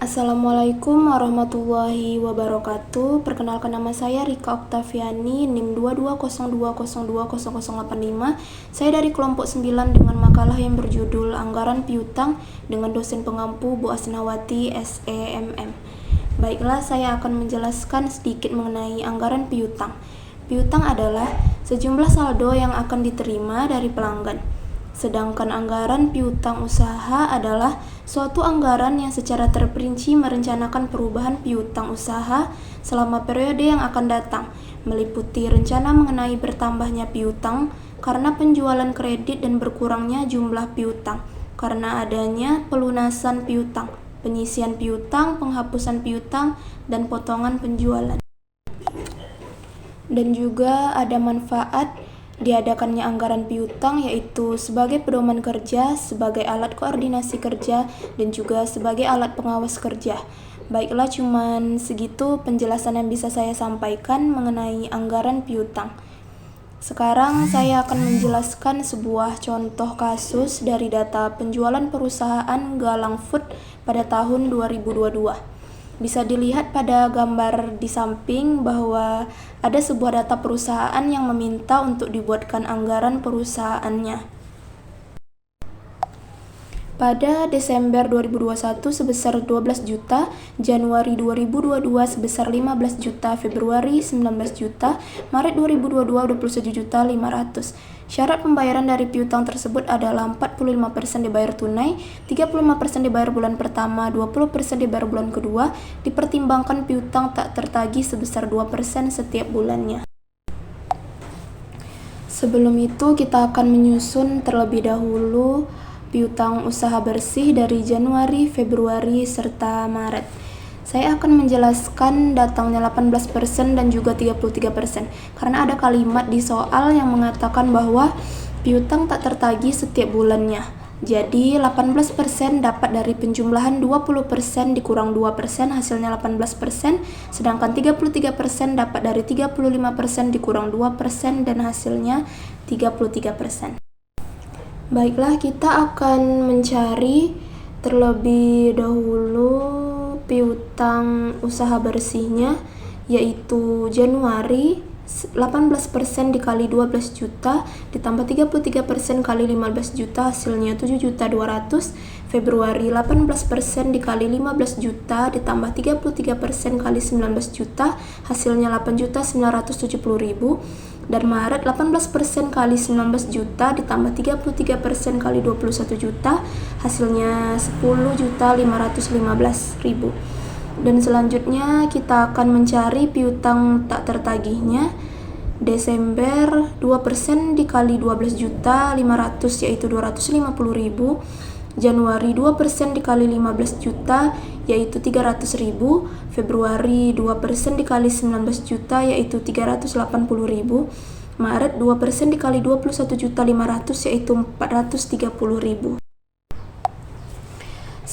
Assalamualaikum warahmatullahi wabarakatuh. Perkenalkan, nama saya Rika Oktaviani, NIM 2202020085. Saya dari kelompok 9 dengan makalah yang berjudul Anggaran Piutang dengan dosen pengampu Bu Asnawati SEMM. Baiklah, saya akan menjelaskan sedikit mengenai anggaran piutang. Piutang adalah sejumlah saldo yang akan diterima dari pelanggan. Sedangkan anggaran piutang usaha adalah suatu anggaran yang secara terperinci merencanakan perubahan piutang usaha selama periode yang akan datang, meliputi rencana mengenai bertambahnya piutang karena penjualan kredit dan berkurangnya jumlah piutang karena adanya pelunasan piutang, penyisian piutang, penghapusan piutang, dan potongan penjualan. Dan juga ada manfaat diadakannya anggaran piutang, yaitu sebagai pedoman kerja, sebagai alat koordinasi kerja, dan juga sebagai alat pengawas kerja. Baiklah, cuman segitu penjelasan yang bisa saya sampaikan mengenai anggaran piutang. Sekarang saya akan menjelaskan sebuah contoh kasus dari data penjualan perusahaan Galang Food pada tahun 2022. Bisa dilihat pada gambar di samping bahwa ada sebuah data perusahaan yang meminta untuk dibuatkan anggaran perusahaannya. Pada Desember 2021 sebesar 12 juta, Januari 2022 sebesar 15 juta, Februari 19 juta, Maret 2022 21 juta 500. Syarat pembayaran dari piutang tersebut adalah 45% dibayar tunai, 35% dibayar bulan pertama, 20% dibayar bulan kedua, dipertimbangkan piutang tak tertagih sebesar 2% setiap bulannya. Sebelum itu kita akan menyusun terlebih dahulu piutang usaha bersih dari Januari, Februari, serta Maret. Saya akan menjelaskan datangnya 18% dan juga 33% karena ada kalimat di soal yang mengatakan bahwa piutang tak tertagih setiap bulannya. Jadi 18% dapat dari penjumlahan 20% dikurang 2% hasilnya 18%, sedangkan 33% dapat dari 35% dikurang 2% dan hasilnya 33%. Baiklah, kita akan mencari terlebih dahulu piutang usaha bersihnya, yaitu Januari 18% dikali 12 juta ditambah 33% kali 15 juta hasilnya 7.200.000. Februari 18% dikali 15 juta ditambah 33% kali 19 juta hasilnya 8.970.000. Dan Maret 18% kali 19 juta ditambah 33% kali 21 juta hasilnya 10.515.000. Dan selanjutnya kita akan mencari piutang tak tertagihnya. Desember 2% dikali 12 juta 500 yaitu 250.000. Januari 2% dikali 15 juta yaitu 300.000. Februari 2% dikali 19 juta yaitu 380.000. Maret 2% dikali 21.500.000 yaitu 430.000.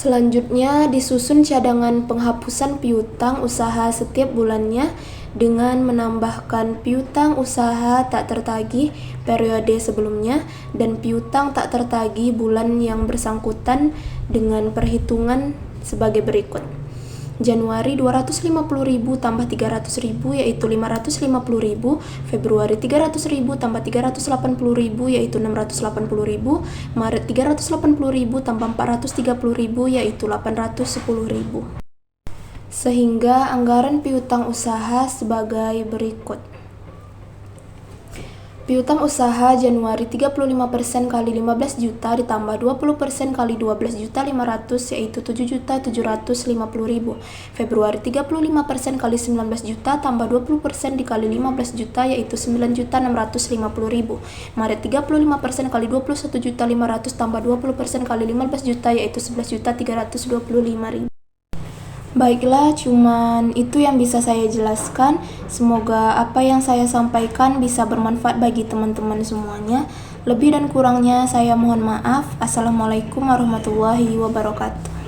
Selanjutnya disusun cadangan penghapusan piutang usaha setiap bulannya dengan menambahkan piutang usaha tak tertagih periode sebelumnya dan piutang tak tertagih bulan yang bersangkutan dengan perhitungan sebagai berikut. Januari 250.000 tambah 300.000 yaitu 550.000, Februari 300.000 tambah 380.000 yaitu 680.000, Maret 380.000 tambah 430.000 yaitu 810.000. Sehingga anggaran piutang usaha sebagai berikut. Piutang usaha Januari 35% kali 15 juta ditambah 20% kali 12 juta 500 yaitu 7.750.000. Februari 35% kali 19 juta tambah 20% dikali 15 juta yaitu 9.650.000. Maret 35% kali 21 juta 500 tambah 20% kali 15 juta yaitu 11.325.000. Baiklah, cuman itu yang bisa saya jelaskan. Semoga apa yang saya sampaikan bisa bermanfaat bagi teman-teman semuanya. Lebih dan kurangnya saya mohon maaf. Assalamualaikum warahmatullahi wabarakatuh.